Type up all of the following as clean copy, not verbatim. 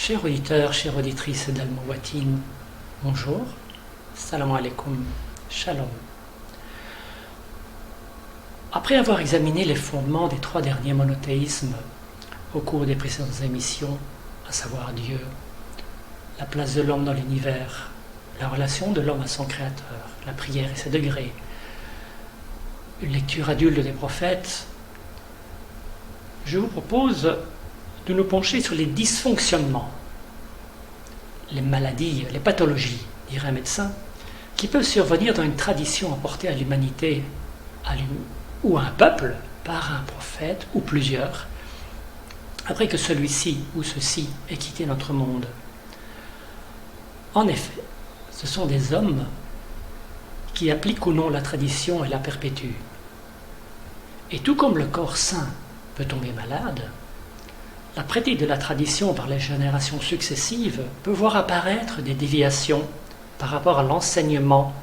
Chers auditeurs, chères auditrices d'Al-Mawatine, bonjour, salam alaikum, shalom. Après avoir examiné les fondements des trois derniers monothéismes au cours des précédentes émissions, à savoir Dieu, la place de l'homme dans l'univers, la relation de l'homme à son créateur, la prière et ses degrés, une lecture adulte des prophètes, je vous propose de nous pencher sur les dysfonctionnements, les maladies, les pathologies, dirait un médecin, qui peuvent survenir dans une tradition apportée à l'humanité ou à un peuple par un prophète ou plusieurs, après que celui-ci ou ceux-ci ait quitté notre monde. En effet, ce sont des hommes qui appliquent ou non la tradition et la perpétuent. Et tout comme le corps sain peut tomber malade, la pratique de la tradition par les générations successives peut voir apparaître des déviations par rapport à l'enseignement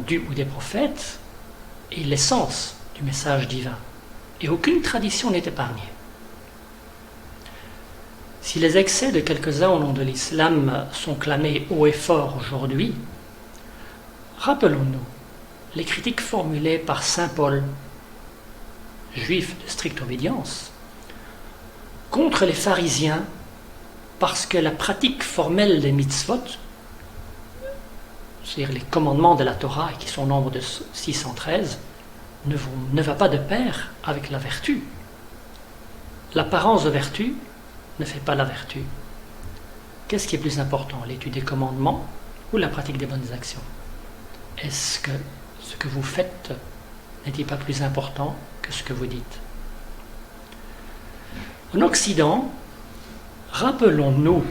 du ou des prophètes et l'essence du message divin. Et aucune tradition n'est épargnée. Si les excès de quelques-uns au nom de l'islam sont clamés haut et fort aujourd'hui, rappelons-nous les critiques formulées par saint Paul, juif de stricte obédience, contre les pharisiens parce que la pratique formelle des mitzvot, c'est-à-dire les commandements de la Torah, qui sont au nombre de 613, ne va pas de pair avec la vertu. L'apparence de vertu ne fait pas la vertu. Qu'est-ce qui est plus important, l'étude des commandements ou la pratique des bonnes actions? Est-ce que ce que vous faites n'est-il pas plus important que ce que vous dites? En Occident, rappelons-nous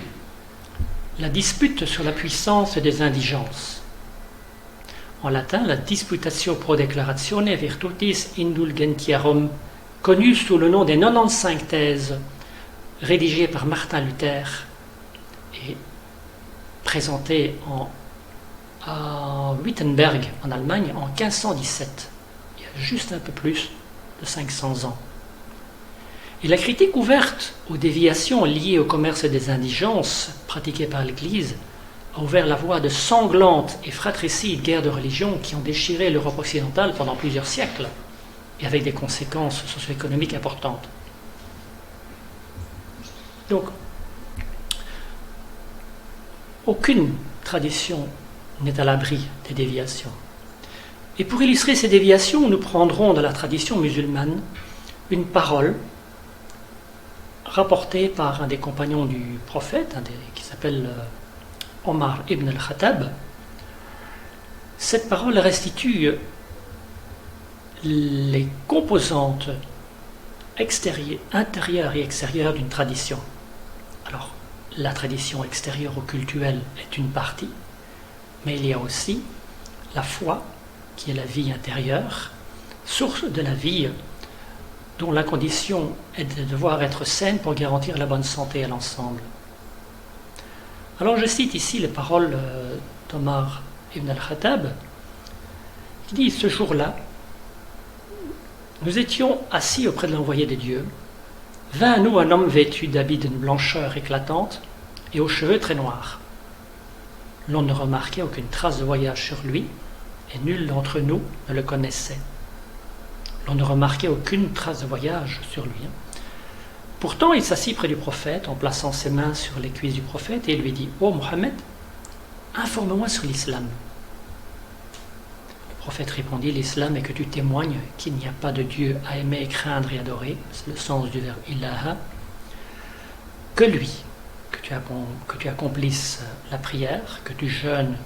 la dispute sur la puissance des indigences. En latin, la Disputatio pro declaratione virtutis indulgentiarum, connue sous le nom des 95 thèses, rédigée par Martin Luther et présentée à Wittenberg en Allemagne en 1517, il y a juste un peu plus de 500 ans. Et la critique ouverte aux déviations liées au commerce des indigences pratiquées par l'Église a ouvert la voie de sanglantes et fratricides guerres de religion qui ont déchiré l'Europe occidentale pendant plusieurs siècles et avec des conséquences socio-économiques importantes. Donc, aucune tradition n'est à l'abri des déviations. Et pour illustrer ces déviations, nous prendrons de la tradition musulmane une parole rapportée par un des compagnons du prophète, qui s'appelle Omar ibn al-Khattab. Cette parole restitue les composantes intérieures et extérieures d'une tradition. Alors, la tradition extérieure ou cultuelle est une partie, mais il y a aussi la foi, qui est la vie intérieure, source de la vie, dont la condition est de devoir être saine pour garantir la bonne santé à l'ensemble. Alors je cite ici les paroles d'Omar ibn al-Khattab, qui dit: ce jour-là, nous étions assis auprès de l'envoyé de Dieu. Vint à nous un homme vêtu d'habits d'une blancheur éclatante et aux cheveux très noirs. L'on ne remarquait aucune trace de voyage sur lui, et nul d'entre nous ne le connaissait. On ne remarquait aucune trace de voyage sur lui. Pourtant, il s'assit près du prophète en plaçant ses mains sur les cuisses du prophète et lui dit: ô Mohammed, informe-moi sur l'islam. Le prophète répondit: l'islam est que tu témoignes qu'il n'y a pas de Dieu à aimer, craindre et adorer, c'est le sens du verbe ilaha, que lui, que tu accomplisses la prière, que tu jeûnes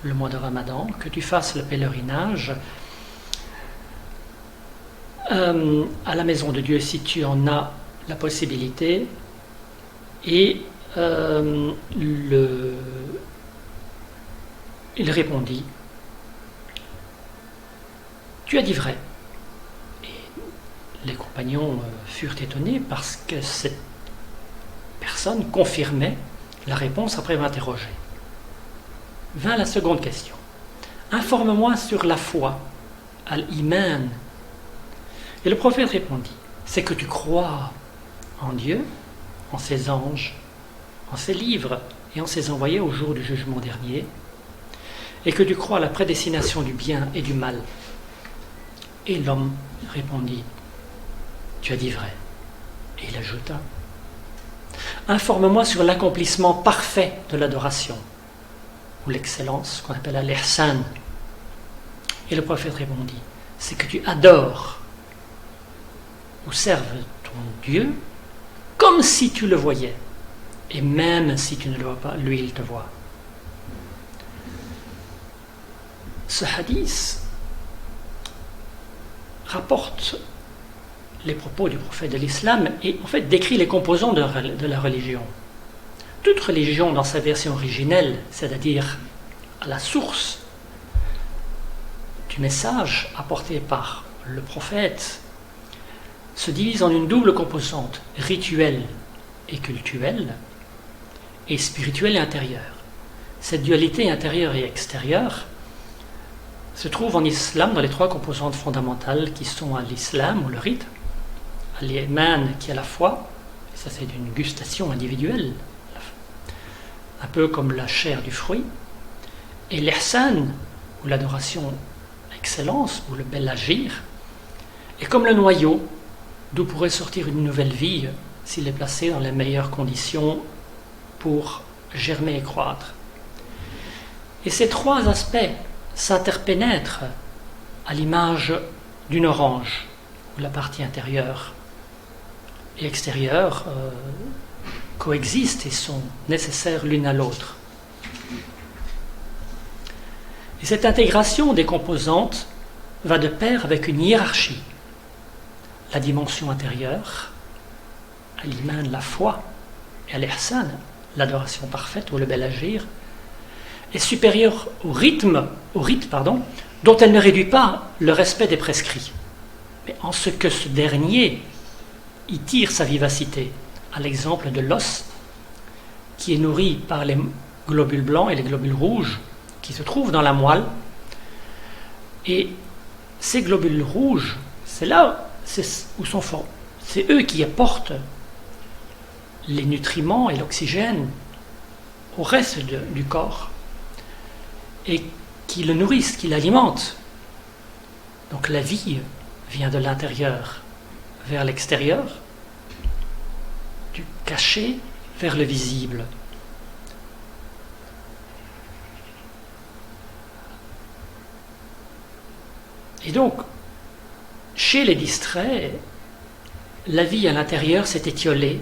le mois de Ramadan, que tu fasses le pèlerinage à la maison de Dieu si tu en as la possibilité, et il répondit: tu as dit vrai. Et les compagnons furent étonnés parce que cette personne confirmait la réponse après m'interroger. Vint la seconde question: informe-moi sur la foi, al-iman. Et le prophète répondit: c'est que tu crois en Dieu, en ses anges, en ses livres et en ses envoyés au jour du jugement dernier, et que tu crois à la prédestination du bien et du mal. Et l'homme répondit, tu as dit vrai. Et il ajouta, informe-moi sur l'accomplissement parfait de l'adoration, ou l'excellence, qu'on appelle al-ihsan. Et le prophète répondit, c'est que tu adores ou serves ton Dieu comme si tu le voyais, et même si tu ne le vois pas, lui il te voit. Ce hadith rapporte les propos du prophète de l'islam et en fait décrit les composants de la religion. Toute religion dans sa version originelle, c'est-à-dire à la source du message apporté par le prophète, se divise en une double composante, rituelle et cultuelle, et spirituelle et intérieure. Cette dualité intérieure et extérieure se trouve en islam dans les trois composantes fondamentales qui sont à l'islam ou le rite, à l'iman qui est la foi, et ça c'est une gustation individuelle, un peu comme la chair du fruit, et l'ihsan ou l'adoration excellence ou le bel agir, est comme le noyau d'où pourrait sortir une nouvelle vie s'il est placé dans les meilleures conditions pour germer et croître. Et ces trois aspects s'interpénètrent à l'image d'une orange, où la partie intérieure et extérieure coexistent et sont nécessaires l'une à l'autre. Et cette intégration des composantes va de pair avec une hiérarchie. La dimension intérieure, à l'iman, la foi, et à l'ihsan, l'adoration parfaite ou le bel agir, est supérieure au rite, dont elle ne réduit pas le respect des prescrits, mais en ce que ce dernier y tire sa vivacité, à l'exemple de l'os, qui est nourri par les globules blancs et les globules rouges qui se trouvent dans la moelle. Et ces globules rouges, c'est là où sont forts. C'est eux qui apportent les nutriments et l'oxygène au reste du corps et qui le nourrissent, qui l'alimentent. Donc la vie vient de l'intérieur vers l'extérieur, du caché vers le visible. Et donc, chez les distraits, la vie à l'intérieur s'est étiolée,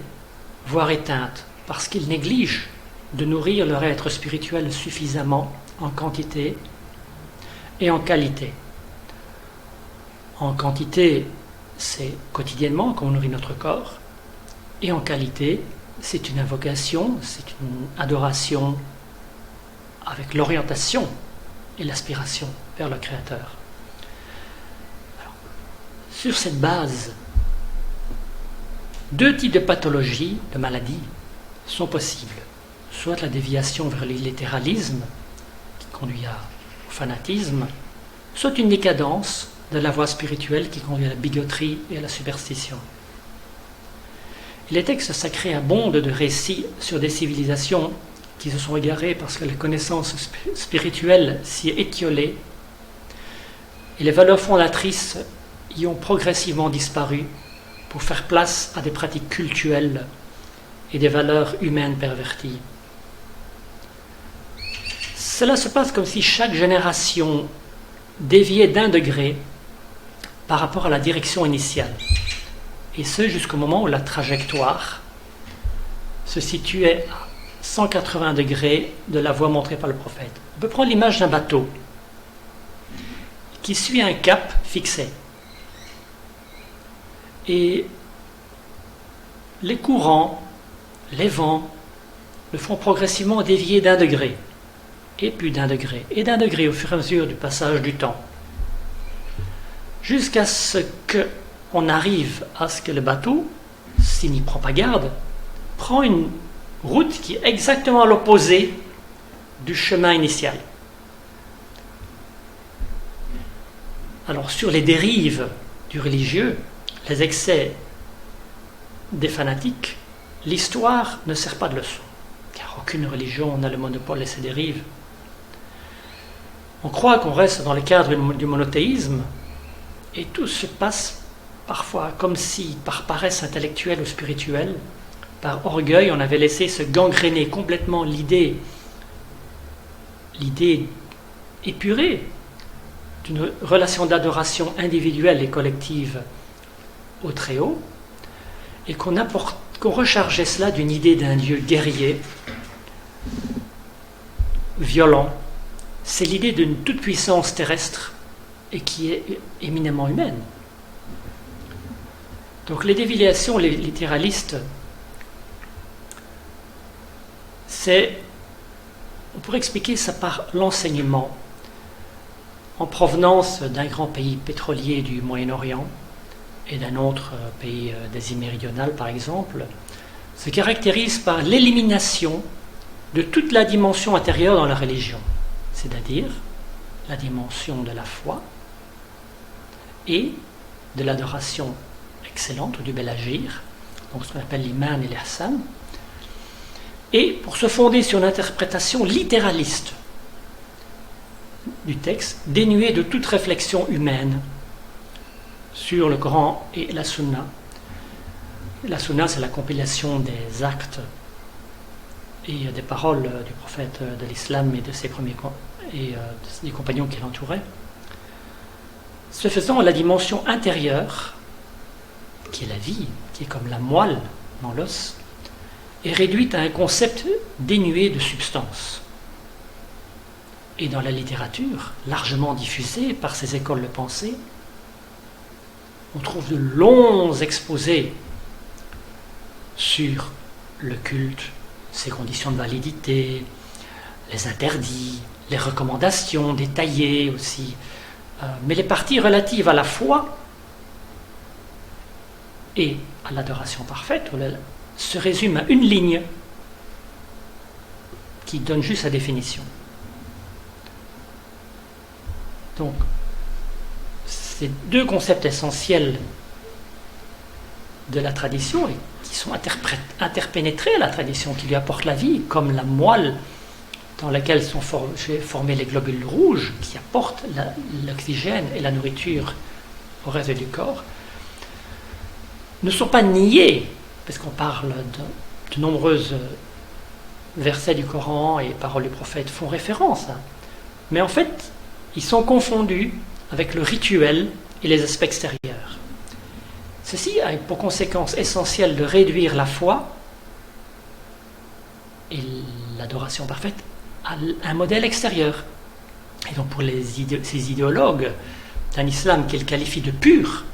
voire éteinte, parce qu'ils négligent de nourrir leur être spirituel suffisamment en quantité et en qualité. En quantité, c'est quotidiennement qu'on nourrit notre corps, et en qualité, c'est une invocation, c'est une adoration avec l'orientation et l'aspiration vers le Créateur. Alors, sur cette base, deux types de pathologies, de maladies, sont possibles. Soit la déviation vers l'illittéralisme, qui conduit au fanatisme, soit une décadence de la voie spirituelle qui conduit à la bigoterie et à la superstition. Les textes sacrés abondent de récits sur des civilisations qui se sont égarées parce que la connaissance spirituelle s'y est étiolée et les valeurs fondatrices y ont progressivement disparu pour faire place à des pratiques cultuelles et des valeurs humaines perverties. Cela se passe comme si chaque génération déviait d'1 degré par rapport à la direction initiale, et ce jusqu'au moment où la trajectoire se situait à 180 degrés de la voie montrée par le prophète. On peut prendre l'image d'un bateau qui suit un cap fixé. Et les courants, les vents, le font progressivement dévier d'1 degré, et puis d'1 degré, et d'1 degré au fur et à mesure du passage du temps, jusqu'à ce qu'on arrive à ce que le bateau, s'il n'y prend pas garde, prend une route qui est exactement à l'opposé du chemin initial. Alors sur les dérives du religieux, les excès des fanatiques, l'histoire ne sert pas de leçon, car aucune religion n'a le monopole de ses dérives. On croit qu'on reste dans le cadre du monothéisme, et tout se passe parfois comme si, par paresse intellectuelle ou spirituelle, par orgueil, on avait laissé se gangréner complètement l'idée épurée d'une relation d'adoration individuelle et collective au Très-Haut, et qu'on rechargeait cela d'une idée d'un Dieu guerrier, violent. C'est l'idée d'une toute-puissance terrestre et qui est éminemment humaine. Donc les déviations, les littéralistes, on pourrait expliquer ça par l'enseignement en provenance d'un grand pays pétrolier du Moyen-Orient et d'un autre pays d'Asie méridionale, par exemple, se caractérise par l'élimination de toute la dimension intérieure dans la religion, c'est-à-dire la dimension de la foi et de l'adoration excellente ou du bel agir, donc ce qu'on appelle l'iman et l'ihsan, et pour se fonder sur une interprétation littéraliste du texte, dénuée de toute réflexion humaine sur le Coran et la Sunna. La Sunna, c'est la compilation des actes et des paroles du prophète de l'islam et de ses premiers des compagnons qui l'entouraient. Ce faisant, la dimension intérieure, qui est la vie, qui est comme la moelle dans l'os, est réduite à un concept dénué de substance. Et dans la littérature, largement diffusée par ces écoles de pensée, on trouve de longs exposés sur le culte, ses conditions de validité, les interdits, les recommandations détaillées aussi. Mais les parties relatives à la foi et à l'adoration parfaite se résument à une ligne qui donne juste sa définition. Donc, ces deux concepts essentiels de la tradition et qui sont interpénétrés à la tradition, qui lui apportent la vie, comme la moelle dans laquelle sont formés les globules rouges, qui apportent l'oxygène et la nourriture au reste du corps, ne sont pas niés, parce qu'on parle de nombreuses versets du Coran et paroles du prophète font référence, mais en fait, ils sont confondus avec le rituel et les aspects extérieurs. Ceci a pour conséquence essentielle de réduire la foi et l'adoration parfaite à un modèle extérieur. Et donc pour ces idéologues d'un islam qu'ils qualifient de pur,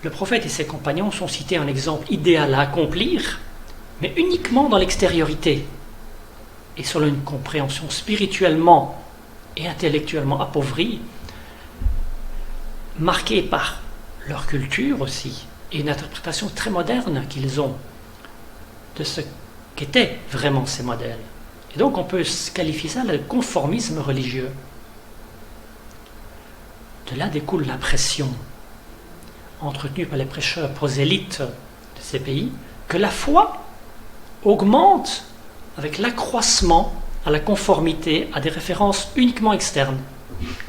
le prophète et ses compagnons sont cités un exemple idéal à accomplir, mais uniquement dans l'extériorité et selon une compréhension spirituellement et intellectuellement appauvrie, marquée par leur culture aussi, et une interprétation très moderne qu'ils ont de ce qu'étaient vraiment ces modèles. Et donc on peut qualifier ça de conformisme religieux. De là découle la pression entretenue par les prêcheurs prosélytes de ces pays, que la foi augmente avec l'accroissement à la conformité à des références uniquement externes.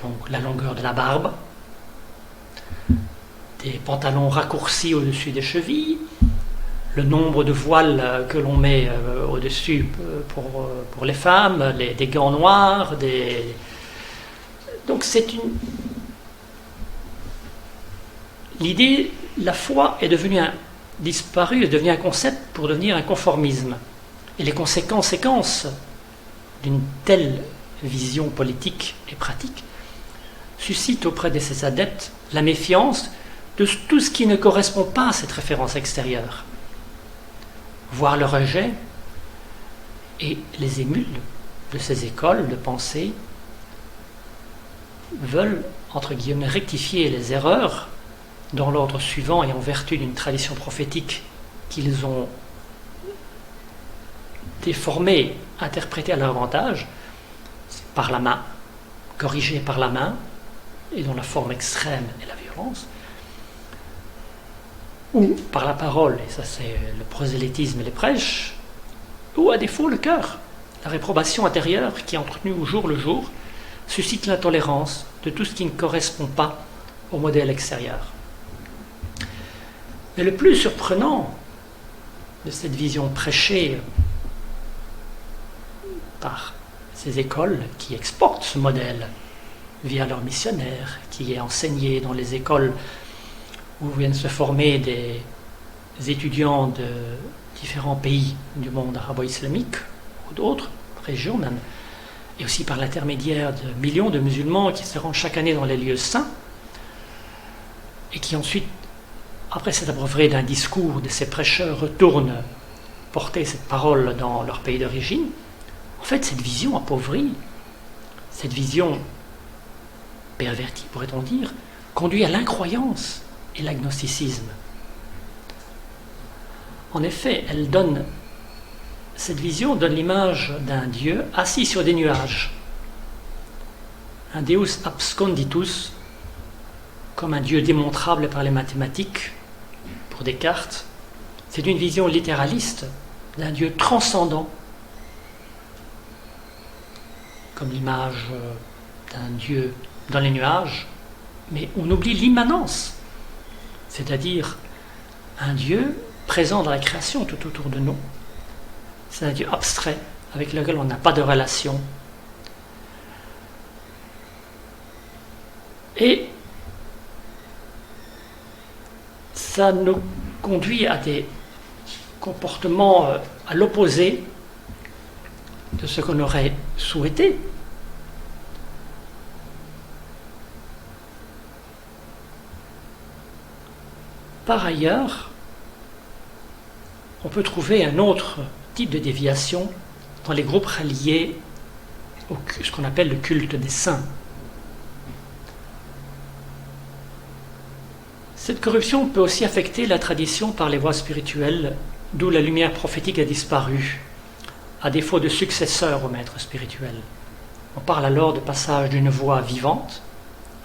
Donc la longueur de la barbe, des pantalons raccourcis au-dessus des chevilles, le nombre de voiles que l'on met au-dessus pour les femmes, des gants noirs, Donc c'est l'idée, la foi est devenue disparue, est devenue un concept pour devenir un conformisme. Et les conséquences d'une telle vision politique et pratique suscitent auprès de ses adeptes la méfiance de tout ce qui ne correspond pas à cette référence extérieure, voire le rejet et les émules de ces écoles de pensée veulent, entre guillemets, rectifier les erreurs dans l'ordre suivant et en vertu d'une tradition prophétique qu'ils ont déformée, interprétée à leur avantage, par la main, corrigée par la main, et dont la forme extrême est la violence. ou par la parole, et ça c'est le prosélytisme et les prêches, ou à défaut le cœur. La réprobation intérieure qui est entretenue au jour le jour suscite l'intolérance de tout ce qui ne correspond pas au modèle extérieur. Mais le plus surprenant de cette vision prêchée par ces écoles qui exportent ce modèle via leurs missionnaires, qui est enseigné dans les écoles où viennent se former des étudiants de différents pays du monde arabo-islamique ou d'autres régions même, et aussi par l'intermédiaire de millions de musulmans qui se rendent chaque année dans les lieux saints et qui ensuite, après s'être abreuvés d'un discours de ces prêcheurs, retournent porter cette parole dans leur pays d'origine. En fait, cette vision appauvrie, cette vision pervertie, pourrait-on dire, conduit à l'incroyance et l'agnosticisme. En effet, cette vision donne l'image d'un Dieu assis sur des nuages, un Deus absconditus, comme un Dieu démontrable par les mathématiques, pour Descartes. C'est une vision littéraliste d'un Dieu transcendant, comme l'image d'un Dieu dans les nuages, mais on oublie l'immanence, c'est-à-dire un Dieu présent dans la création tout autour de nous. C'est un Dieu abstrait avec lequel on n'a pas de relation. Et ça nous conduit à des comportements à l'opposé de ce qu'on aurait souhaité. Par ailleurs, on peut trouver un autre type de déviation dans les groupes reliés à ce qu'on appelle le culte des saints. Cette corruption peut aussi affecter la tradition par les voies spirituelles, d'où la lumière prophétique a disparu, à défaut de successeurs au maître spirituel. On parle alors de passage d'une voie vivante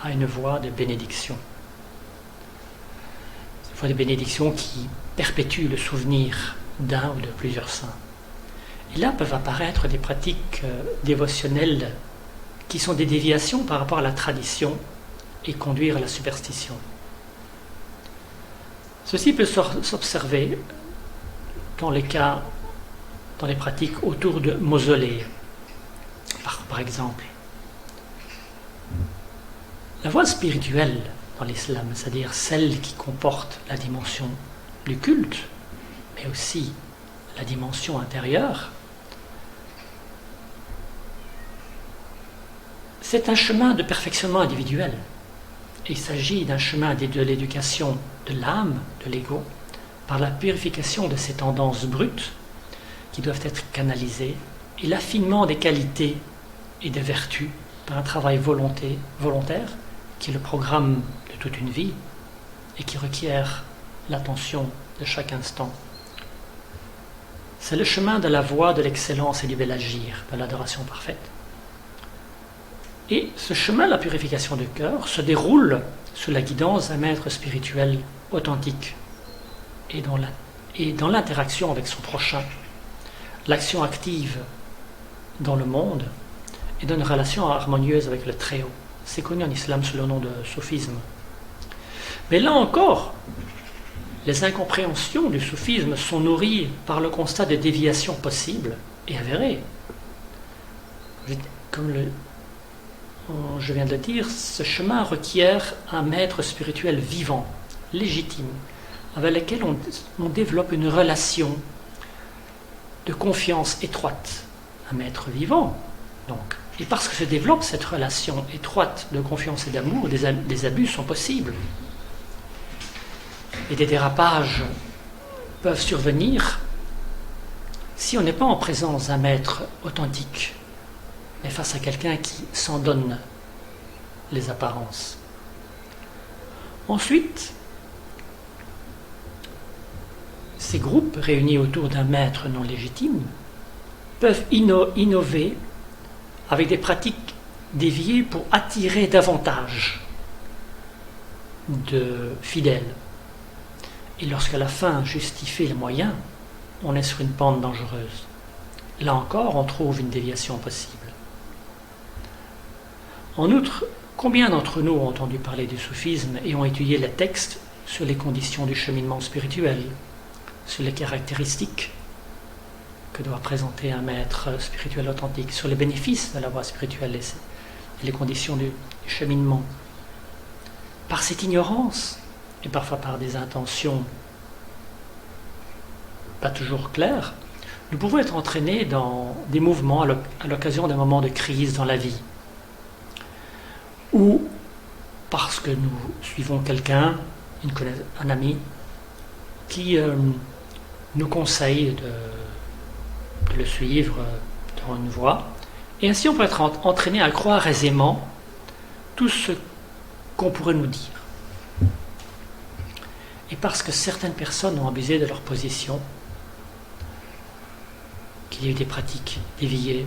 à une voie de bénédiction. Une voie de bénédiction qui perpétue le souvenir d'un ou de plusieurs saints. Et là peuvent apparaître des pratiques dévotionnelles qui sont des déviations par rapport à la tradition et conduire à la superstition. Ceci peut s'observer dans les pratiques autour de mausolées. Par exemple, la voie spirituelle dans l'islam, c'est-à-dire celle qui comporte la dimension du culte, mais aussi la dimension intérieure, c'est un chemin de perfectionnement individuel. Il s'agit d'un chemin de l'éducation de l'âme, de l'ego, par la purification de ces tendances brutes qui doivent être canalisées et l'affinement des qualités et des vertus par un travail volontaire qui est le programme de toute une vie et qui requiert l'attention de chaque instant. C'est le chemin de la voie de l'excellence et du bel agir, de l'adoration parfaite. Et ce chemin de la purification du cœur se déroule sous la guidance d'un maître spirituel authentique et dans l'interaction avec son prochain, l'action active dans le monde et dans une relation harmonieuse avec le Très-Haut. C'est connu en islam sous le nom de soufisme. Mais là encore, les incompréhensions du soufisme sont nourries par le constat de déviation possible et avérée. Comme je viens de le dire, ce chemin requiert un maître spirituel vivant, légitime, avec lequel on développe une relation de confiance étroite. Un maître vivant, donc. Et parce que se développe cette relation étroite de confiance et d'amour, des abus sont possibles. Et des dérapages peuvent survenir si on n'est pas en présence d'un maître authentique, mais face à quelqu'un qui s'en donne les apparences. Ensuite, ces groupes réunis autour d'un maître non légitime peuvent innover avec des pratiques déviées pour attirer davantage de fidèles. Et lorsque la fin justifie les moyens, on est sur une pente dangereuse. Là encore, on trouve une déviation possible. En outre, combien d'entre nous ont entendu parler du soufisme et ont étudié les textes sur les conditions du cheminement spirituel, sur les caractéristiques que doit présenter un maître spirituel authentique, sur les bénéfices de la voie spirituelle et les conditions du cheminement. Par cette ignorance, et parfois par des intentions pas toujours claires, nous pouvons être entraînés dans des mouvements à l'occasion d'un moment de crise dans la vie, ou parce que nous suivons quelqu'un, un ami, qui nous conseille de le suivre dans une voie, et ainsi on peut être entraîné à croire aisément tout ce qu'on pourrait nous dire. Et parce que certaines personnes ont abusé de leur position, qu'il y a eu des pratiques déviées,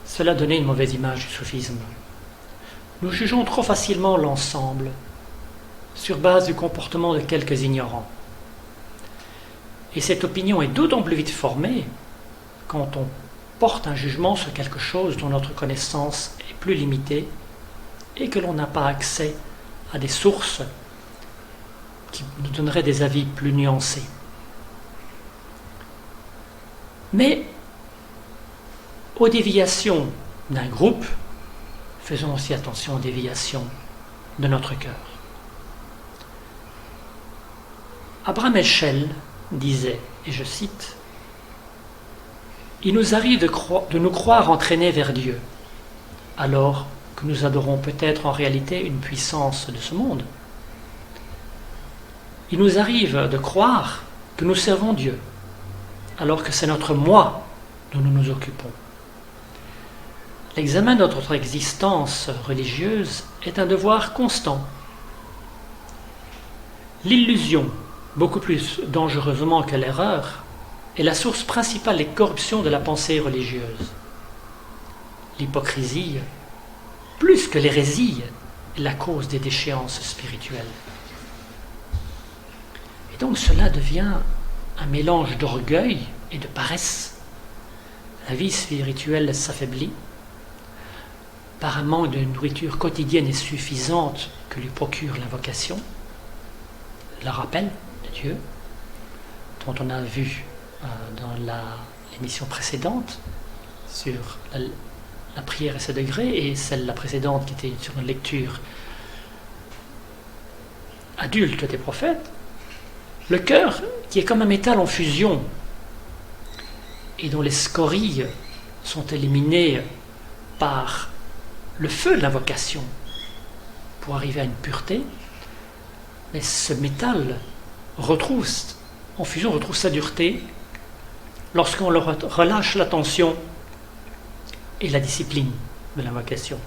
cela donnait une mauvaise image du soufisme. Nous jugeons trop facilement l'ensemble sur base du comportement de quelques ignorants. Et cette opinion est d'autant plus vite formée quand on porte un jugement sur quelque chose dont notre connaissance est plus limitée et que l'on n'a pas accès à des sources qui nous donneraient des avis plus nuancés. Mais aux déviations d'un groupe, faisons aussi attention aux déviations de notre cœur. Abraham Heschel disait, et je cite, « Il nous arrive de nous croire entraînés vers Dieu, alors que nous adorons peut-être en réalité une puissance de ce monde. Il nous arrive de croire que nous servons Dieu, alors que c'est notre moi dont nous nous occupons. L'examen de notre existence religieuse est un devoir constant. L'illusion, beaucoup plus dangereusement que l'erreur, est la source principale des corruptions de la pensée religieuse. L'hypocrisie, plus que l'hérésie, est la cause des déchéances spirituelles. Et donc cela devient un mélange d'orgueil et de paresse. La vie spirituelle s'affaiblit par un manque de nourriture quotidienne et suffisante que lui procure l'invocation, le rappel de Dieu, dont on a vu dans l'émission précédente sur la prière et ses degrés, et celle la précédente qui était sur une lecture adulte des prophètes. Le cœur, qui est comme un métal en fusion et dont les scories sont éliminées par le feu de l'invocation pour arriver à une pureté, mais ce métal retrouve sa dureté lorsqu'on relâche l'attention et la discipline de l'invocation.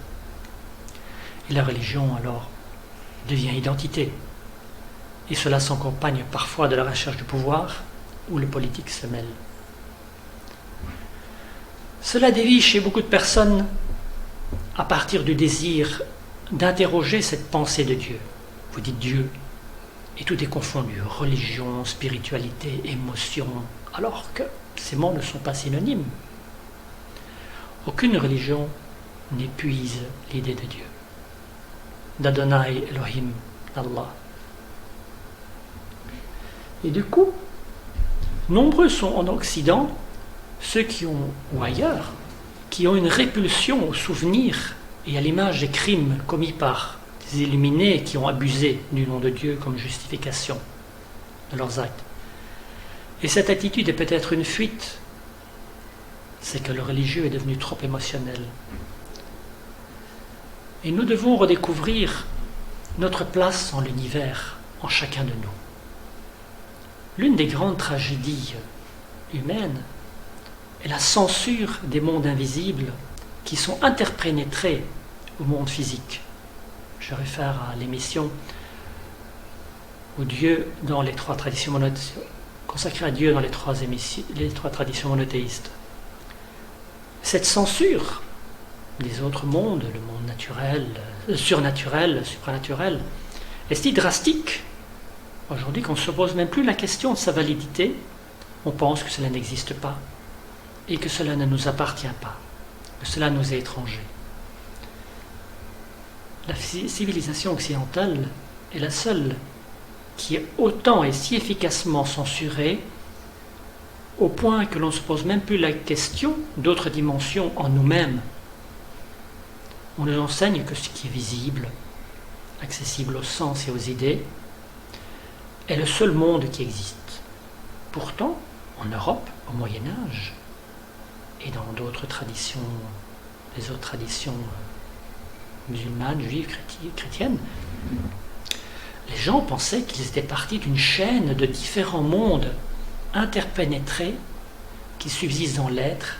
Et la religion alors devient identité. Et cela s'accompagne parfois de la recherche du pouvoir où le politique se mêle. Cela dévie chez beaucoup de personnes à partir du désir d'interroger cette pensée de Dieu. Vous dites Dieu, et tout est confondu, religion, spiritualité, émotion, alors que ces mots ne sont pas synonymes. Aucune religion n'épuise l'idée de Dieu, d'Adonai Elohim, d'Allah. Et du coup, nombreux sont en Occident ceux qui ont, ou ailleurs, qui ont une répulsion au souvenir et à l'image des crimes commis par des illuminés qui ont abusé du nom de Dieu comme justification de leurs actes. Et cette attitude est peut-être une fuite, c'est que le religieux est devenu trop émotionnel. Et nous devons redécouvrir notre place dans l'univers, en chacun de nous. L'une des grandes tragédies humaines est la censure des mondes invisibles qui sont interpénétrés au monde physique. Je réfère à l'émission consacrée à Dieu dans les trois traditions monothéistes. Cette censure des autres mondes, le monde naturel, surnaturel, supranaturel, est si drastique Aujourd'hui, qu'on ne se pose même plus la question de sa validité, on pense que cela n'existe pas et que cela ne nous appartient pas, que cela nous est étranger. La civilisation occidentale est la seule qui est autant et si efficacement censurée au point que l'on ne se pose même plus la question d'autres dimensions en nous-mêmes. On ne nous enseigne que ce qui est visible, accessible aux sens et aux idées, est le seul monde qui existe. Pourtant, en Europe, au Moyen-Âge, et dans d'autres traditions, les autres traditions musulmanes, juives, chrétiennes, les gens pensaient qu'ils étaient partis d'une chaîne de différents mondes interpénétrés qui subsistent dans l'être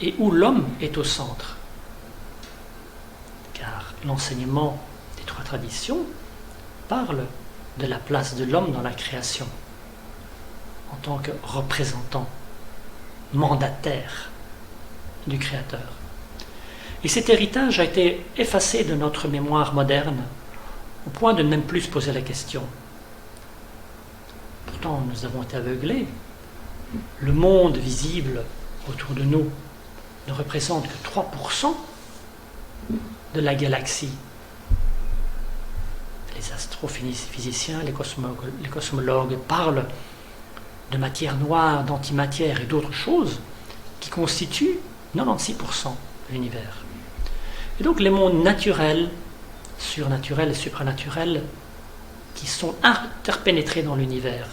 et où l'homme est au centre. Car l'enseignement des trois traditions parle de la place de l'homme dans la création, en tant que représentant, mandataire du Créateur. Et cet héritage a été effacé de notre mémoire moderne, au point de ne même plus se poser la question. Pourtant, nous avons été aveuglés. Le monde visible autour de nous ne représente que 3% de la galaxie. Les astrophysiciens, les cosmologues parlent de matière noire, d'antimatière et d'autres choses qui constituent 96% de l'univers. Et donc les mondes naturels, surnaturels et supranaturels qui sont interpénétrés dans l'univers,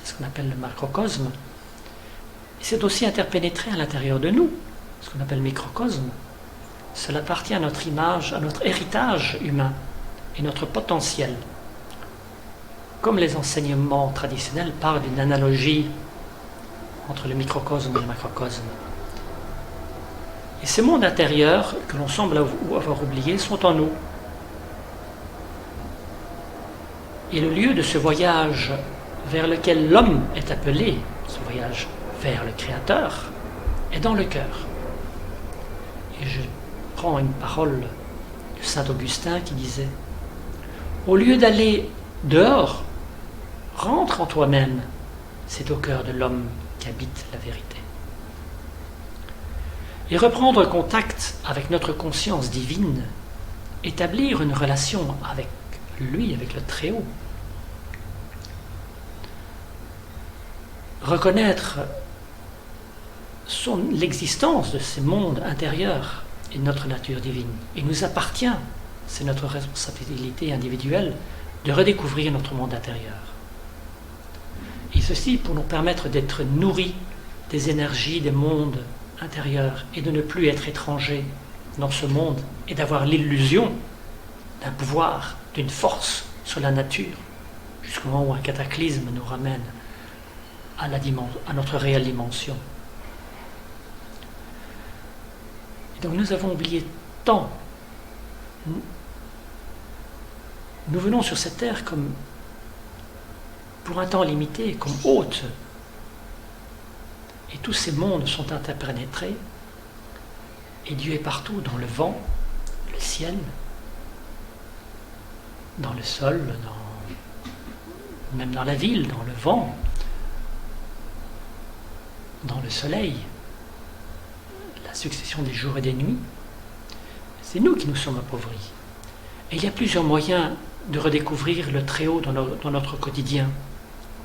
c'est ce qu'on appelle le macrocosme, et c'est aussi interpénétré à l'intérieur de nous, ce qu'on appelle le microcosme. Cela appartient à notre image, à notre héritage humain et notre potentiel. Comme les enseignements traditionnels parlent d'une analogie entre le microcosme et le macrocosme. Et ces mondes intérieurs, que l'on semble avoir oubliés, sont en nous. Et le lieu de ce voyage vers lequel l'homme est appelé, ce voyage vers le Créateur, est dans le cœur. Et je prends une parole de saint Augustin qui disait « Au lieu d'aller dehors, rentre en toi-même, c'est au cœur de l'homme qu'habite la vérité. » Et reprendre contact avec notre conscience divine, établir une relation avec lui, avec le Très-Haut, reconnaître l'existence de ces mondes intérieurs et de notre nature divine. Il nous appartient, c'est notre responsabilité individuelle, de redécouvrir notre monde intérieur. Et ceci pour nous permettre d'être nourris des énergies des mondes intérieurs et de ne plus être étrangers dans ce monde et d'avoir l'illusion d'un pouvoir, d'une force sur la nature, jusqu'au moment où un cataclysme nous ramène à notre réelle dimension. Et donc nous avons oublié tant. Nous venons sur cette terre comme pour un temps limité, comme hôtes. Et tous ces mondes sont interpénétrés. Et Dieu est partout, dans le vent, le ciel, dans le sol, même dans la ville, dans le vent, dans le soleil, la succession des jours et des nuits. C'est nous qui nous sommes appauvris. Et il y a plusieurs moyens de redécouvrir le Très-Haut dans notre quotidien,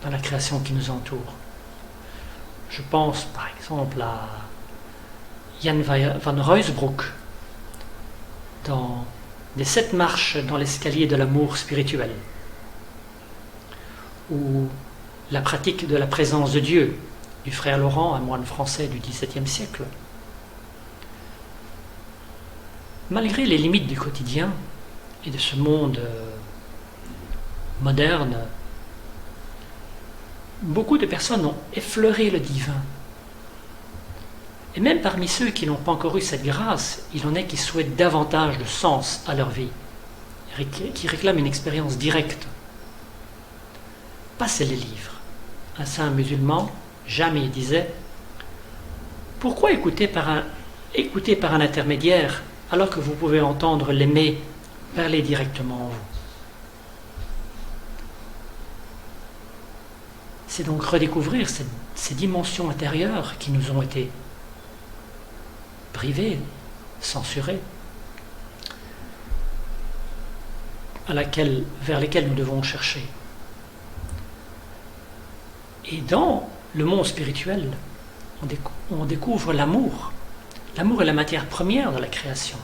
dans la création qui nous entoure. Je pense par exemple à Jan van Ruysbroek dans les 7 marches dans l'escalier de l'amour spirituel, ou la pratique de la présence de Dieu du frère Laurent, un moine français du XVIIe siècle. Malgré les limites du quotidien et de ce monde moderne, beaucoup de personnes ont effleuré le divin. Et même parmi ceux qui n'ont pas encore eu cette grâce, il en est qui souhaitent davantage de sens à leur vie, qui réclament une expérience directe. Passez les livres. Un saint musulman, Jami, disait « Pourquoi écouter par un intermédiaire alors que vous pouvez entendre l'aimer parler directement en vous ?» c'est donc redécouvrir ces dimensions intérieures qui nous ont été privées, censurées, vers lesquelles nous devons chercher. Et dans le monde spirituel, on découvre l'amour. L'amour est la matière première de la création.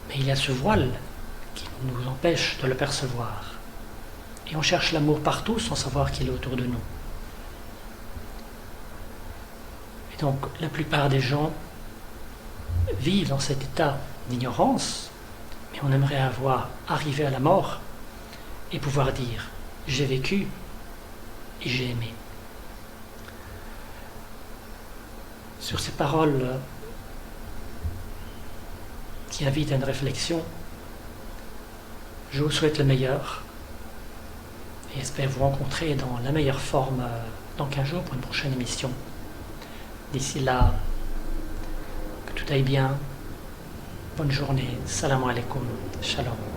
Mais il y a ce voile qui nous empêche de le percevoir. Et on cherche l'amour partout sans savoir qu'il est autour de nous. Et donc la plupart des gens vivent dans cet état d'ignorance, mais on aimerait arriver à la mort et pouvoir dire « j'ai vécu et j'ai aimé ». Sur ces paroles qui invitent à une réflexion, je vous souhaite le meilleur et espère vous rencontrer dans la meilleure forme dans 15 jours pour une prochaine émission. D'ici là, que tout aille bien. Bonne journée. Salam alaikum. Shalom.